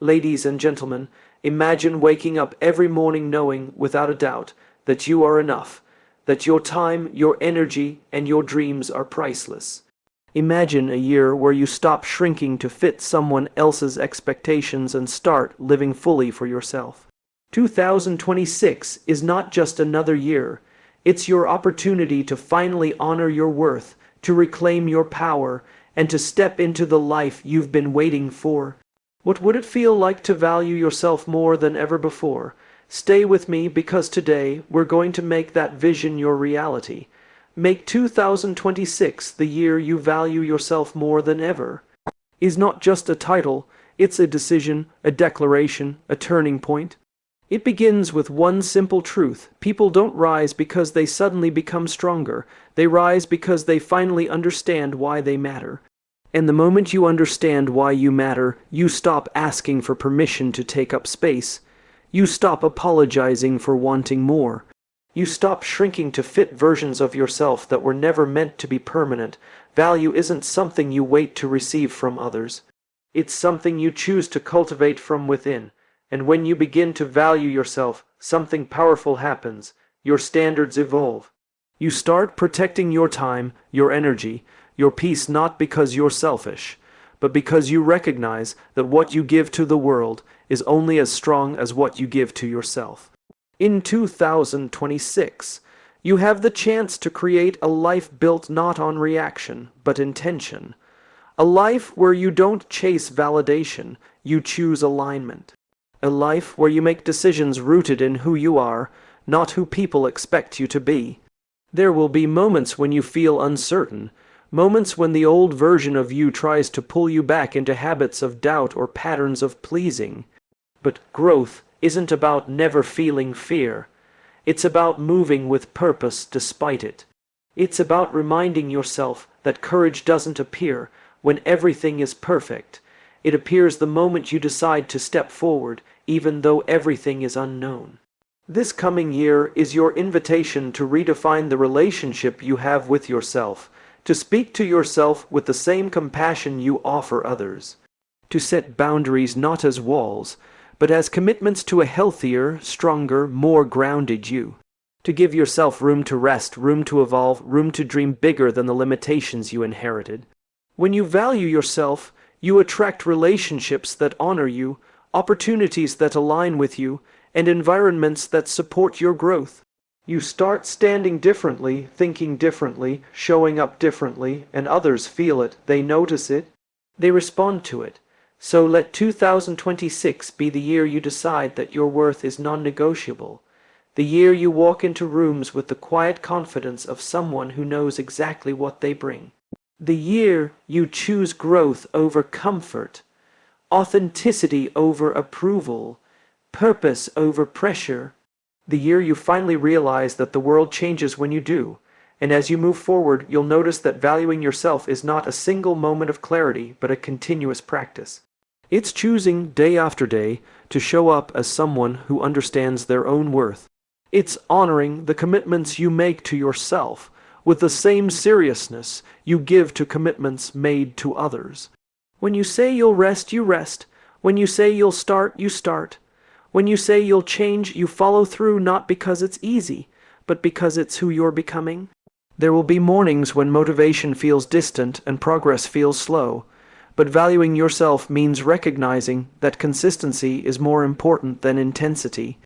Ladies and gentlemen, imagine waking up every morning knowing, without a doubt, that you are enough, that your time, your energy, and your dreams are priceless. Imagine a year where you stop shrinking to fit someone else's expectations and start living fully for yourself. 2026 is not just another year, it's your opportunity to finally honor your worth, to reclaim your power, and to step into the life you've been waiting for. What would it feel like to value yourself more than ever before? Stay with me because today we're going to make that vision your reality. Make 2026 the year you value yourself more than ever. Is not just a title, it's a decision, a declaration, a turning point. It begins with one simple truth. People don't rise because they suddenly become stronger. They rise because they finally understand why they matter. And the moment you understand why you matter, you stop asking for permission to take up space. You stop apologizing for wanting more. You stop shrinking to fit versions of yourself that were never meant to be permanent. Value isn't something you wait to receive from others. It's something you choose to cultivate from within. And when you begin to value yourself, something powerful happens. Your standards evolve. You start protecting your time, your energy, your peace, not because you're selfish, but because you recognize that what you give to the world is only as strong as what you give to yourself. In 2026, you have the chance to create a life built not on reaction, but intention. A life where you don't chase validation, you choose alignment. A life where you make decisions rooted in who you are, not who people expect you to be. There will be moments when you feel uncertain, moments when the old version of you tries to pull you back into habits of doubt or patterns of pleasing. But growth isn't about never feeling fear. It's about moving with purpose despite it. It's about reminding yourself that courage doesn't appear when everything is perfect. It appears the moment you decide to step forward, even though everything is unknown. This coming year is your invitation to redefine the relationship you have with yourself, to speak to yourself with the same compassion you offer others, to set boundaries not as walls, but as commitments to a healthier, stronger, more grounded you, to give yourself room to rest, room to evolve, room to dream bigger than the limitations you inherited. When you value yourself, you attract relationships that honor you, opportunities that align with you, and environments that support your growth. You start standing differently, thinking differently, showing up differently, and others feel it, they notice it, they respond to it. So let 2026 be the year you decide that your worth is non-negotiable. The year you walk into rooms with the quiet confidence of someone who knows exactly what they bring. The year you choose growth over comfort, authenticity over approval, purpose over pressure. The year you finally realize that the world changes when you do, and as you move forward, you'll notice that valuing yourself is not a single moment of clarity, but a continuous practice. It's choosing day after day to show up as someone who understands their own worth. It's honoring the commitments you make to yourself with the same seriousness you give to commitments made to others. When you say you'll rest, you rest. When you say you'll start, you start. When you say you'll change, you follow through, not because it's easy, but because it's who you're becoming. There will be mornings when motivation feels distant and progress feels slow, but valuing yourself means recognizing that consistency is more important than intensity.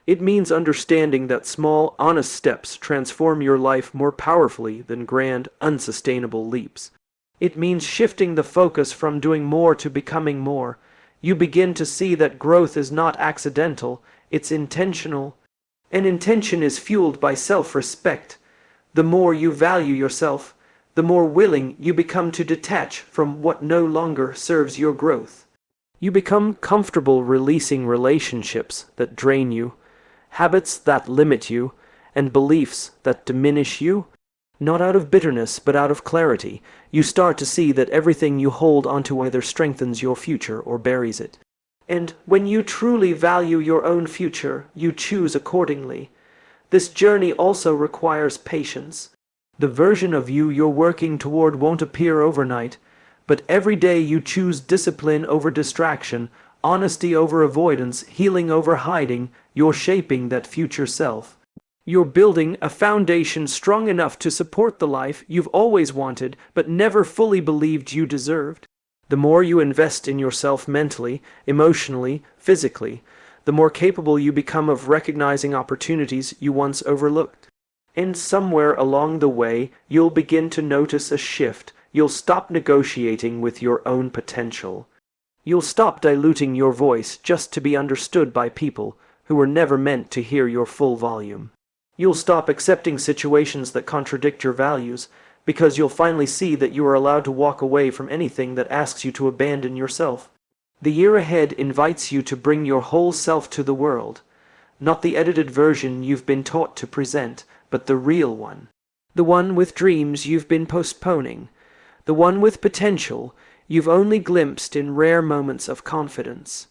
It means understanding that small, honest steps transform your life more powerfully than grand, unsustainable leaps. It means shifting the focus from doing more to becoming more. You begin to see that growth is not accidental, it's intentional. And intention is fueled by self-respect. The more you value yourself, the more willing you become to detach from what no longer serves your growth. You become comfortable releasing relationships that drain you, habits that limit you, and beliefs that diminish you. Not out of bitterness, but out of clarity. You start to see that everything you hold onto either strengthens your future or buries it. And when you truly value your own future, you choose accordingly. This journey also requires patience. The version of you you're working toward won't appear overnight, but every day you choose discipline over distraction, honesty over avoidance, healing over hiding. You're shaping that future self. You're building a foundation strong enough to support the life you've always wanted but never fully believed you deserved. The more you invest in yourself mentally, emotionally, physically, the more capable you become of recognizing opportunities you once overlooked. And somewhere along the way, you'll begin to notice a shift. You'll stop negotiating with your own potential. You'll stop diluting your voice just to be understood by people who were never meant to hear your full volume. You'll stop accepting situations that contradict your values because you'll finally see that you are allowed to walk away from anything that asks you to abandon yourself. The year ahead invites you to bring your whole self to the world, not the edited version you've been taught to present, but the real one. The one with dreams you've been postponing. The one with potential you've only glimpsed in rare moments of confidence.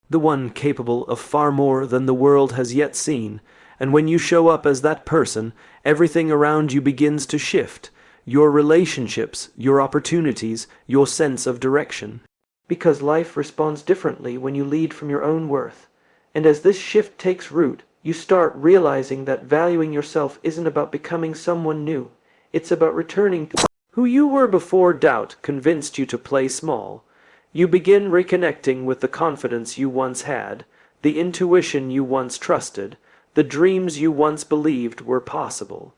The one capable of far more than the world has yet seen. And when you show up as that person, everything around you begins to shift. Your relationships, your opportunities, your sense of direction. Because life responds differently when you lead from your own worth. And as this shift takes root, you start realizing that valuing yourself isn't about becoming someone new. It's about returning to who you were before doubt convinced you to play small. You begin reconnecting with the confidence you once had, the intuition you once trusted, the dreams you once believed were possible.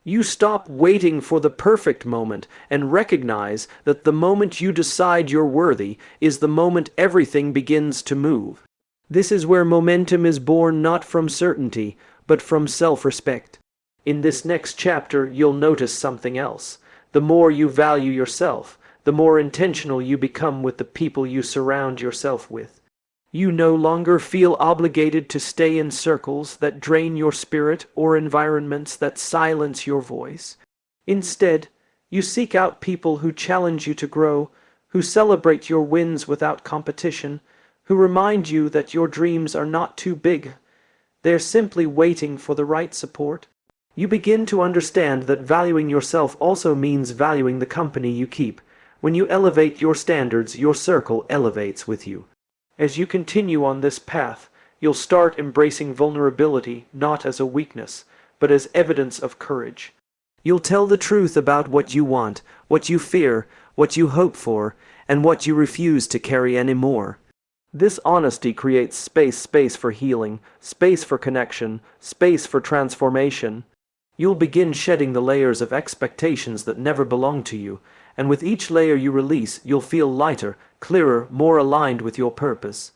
You stop waiting for the perfect moment and recognize that the moment you decide you're worthy is the moment everything begins to move. This is where momentum is born not from certainty, but from self-respect. In this next chapter, you'll notice something else. The more you value yourself, the more intentional you become with the people you surround yourself with. You no longer feel obligated to stay in circles that drain your spirit or environments that silence your voice. Instead, you seek out people who challenge you to grow, who celebrate your wins without competition, who remind you that your dreams are not too big. They're simply waiting for the right support. You begin to understand that valuing yourself also means valuing the company you keep. When you elevate your standards, your circle elevates with you. As you continue on this path, you'll start embracing vulnerability not as a weakness, but as evidence of courage. You'll tell the truth about what you want, what you fear, what you hope for, and what you refuse to carry anymore. This honesty creates space for healing, space for connection, space for transformation. You'll begin shedding the layers of expectations that never belong to you, and with each layer you release, you'll feel lighter, clearer, more aligned with your purpose.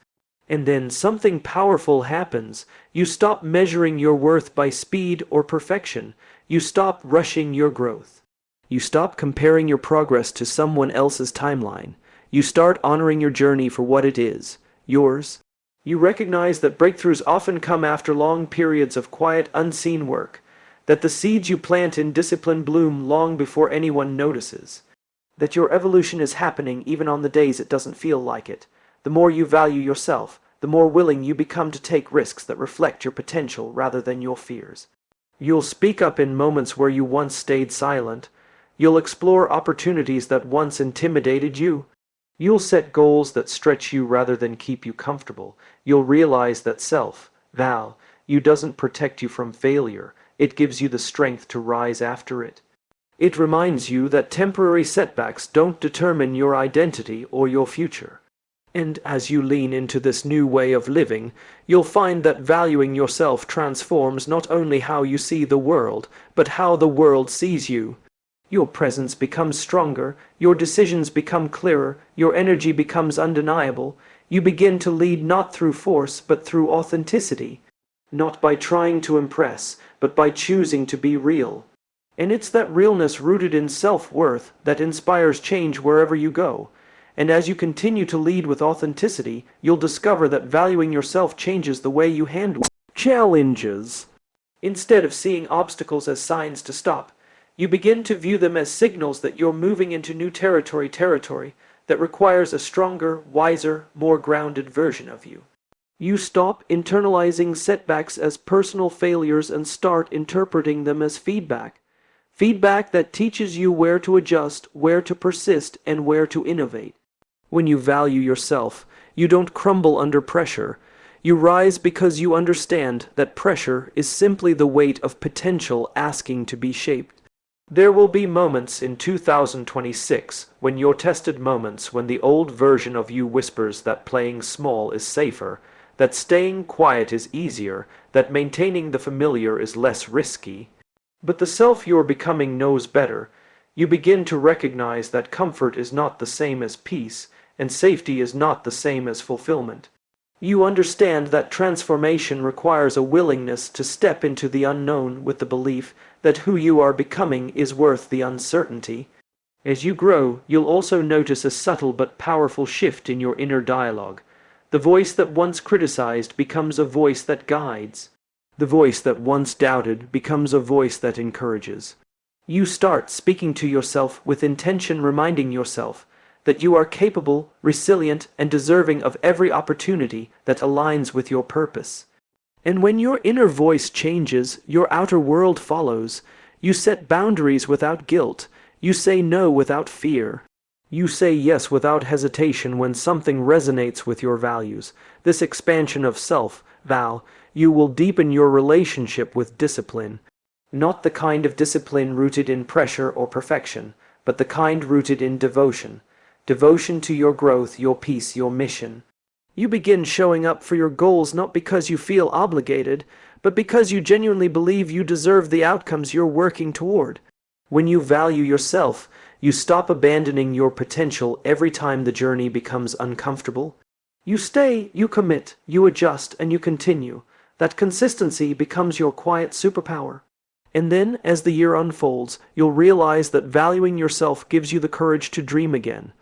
And then something powerful happens. You stop measuring your worth by speed or perfection. You stop rushing your growth. You stop comparing your progress to someone else's timeline. You start honoring your journey for what it is, yours. You recognize that breakthroughs often come after long periods of quiet, unseen work, that the seeds you plant in discipline bloom long before anyone notices. That your evolution is happening even on the days it doesn't feel like it. The more you value yourself, the more willing you become to take risks that reflect your potential rather than your fears. You'll speak up in moments where you once stayed silent. You'll explore opportunities that once intimidated you. You'll set goals that stretch you rather than keep you comfortable. You'll realize that self-value doesn't protect you from failure. It gives you the strength to rise after it. It reminds you that temporary setbacks don't determine your identity or your future. And as you lean into this new way of living, you'll find that valuing yourself transforms not only how you see the world, but how the world sees you. Your presence becomes stronger, your decisions become clearer, your energy becomes undeniable. You begin to lead not through force, but through authenticity. Not by trying to impress, but by choosing to be real. And it's that realness rooted in self-worth that inspires change wherever you go. And as you continue to lead with authenticity, you'll discover that valuing yourself changes the way you handle challenges. Instead of seeing obstacles as signs to stop, you begin to view them as signals that you're moving into new territory that requires a stronger, wiser, more grounded version of you. You stop internalizing setbacks as personal failures and start interpreting them as feedback. Feedback that teaches you where to adjust, where to persist, and where to innovate. When you value yourself, You don't crumble under pressure. You rise because you understand that pressure is simply the weight of potential asking to be shaped. There will be moments in 2026 when you're tested, moments when the old version of you whispers that playing small is safer, that staying quiet is easier, that maintaining the familiar is less risky. But the self you're becoming knows better. You begin to recognize that comfort is not the same as peace, and safety is not the same as fulfillment. You understand that transformation requires a willingness to step into the unknown with the belief that who you are becoming is worth the uncertainty. As you grow, you'll also notice a subtle but powerful shift in your inner dialogue. The voice that once criticized becomes a voice that guides. The voice that once doubted becomes a voice that encourages. You start speaking to yourself with intention, reminding yourself that you are capable, resilient, and deserving of every opportunity that aligns with your purpose. And when your inner voice changes, your outer world follows. You set boundaries without guilt. You say no without fear. You say yes without hesitation when something resonates with your values. This expansion of self, you will deepen your relationship with discipline. Not the kind of discipline rooted in pressure or perfection, but the kind rooted in devotion. Devotion to your growth, your peace, your mission. You begin showing up for your goals not because you feel obligated, but because you genuinely believe you deserve the outcomes you're working toward. When you value yourself, you stop abandoning your potential every time the journey becomes uncomfortable. You stay, you commit, you adjust, and you continue. That consistency becomes your quiet superpower. And then, as the year unfolds, you'll realize that valuing yourself gives you the courage to dream again.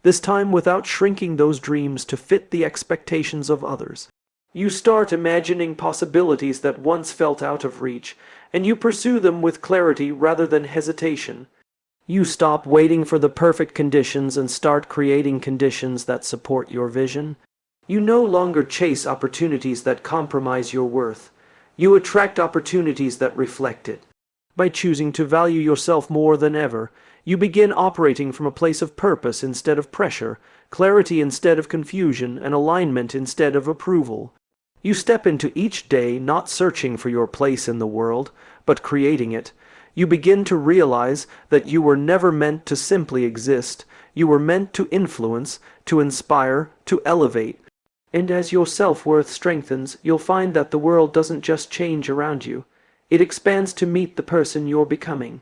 This time without shrinking those dreams to fit the expectations of others. You start imagining possibilities that once felt out of reach, and you pursue them with clarity rather than hesitation. You stop waiting for the perfect conditions and start creating conditions that support your vision. You no longer chase opportunities that compromise your worth. You attract opportunities that reflect it. By choosing to value yourself more than ever, you begin operating from a place of purpose instead of pressure, clarity instead of confusion, and alignment instead of approval. You step into each day not searching for your place in the world, but creating it. You begin to realize that you were never meant to simply exist. You were meant to influence, to inspire, to elevate. And as your self-worth strengthens, you'll find that the world doesn't just change around you. It expands to meet the person you're becoming.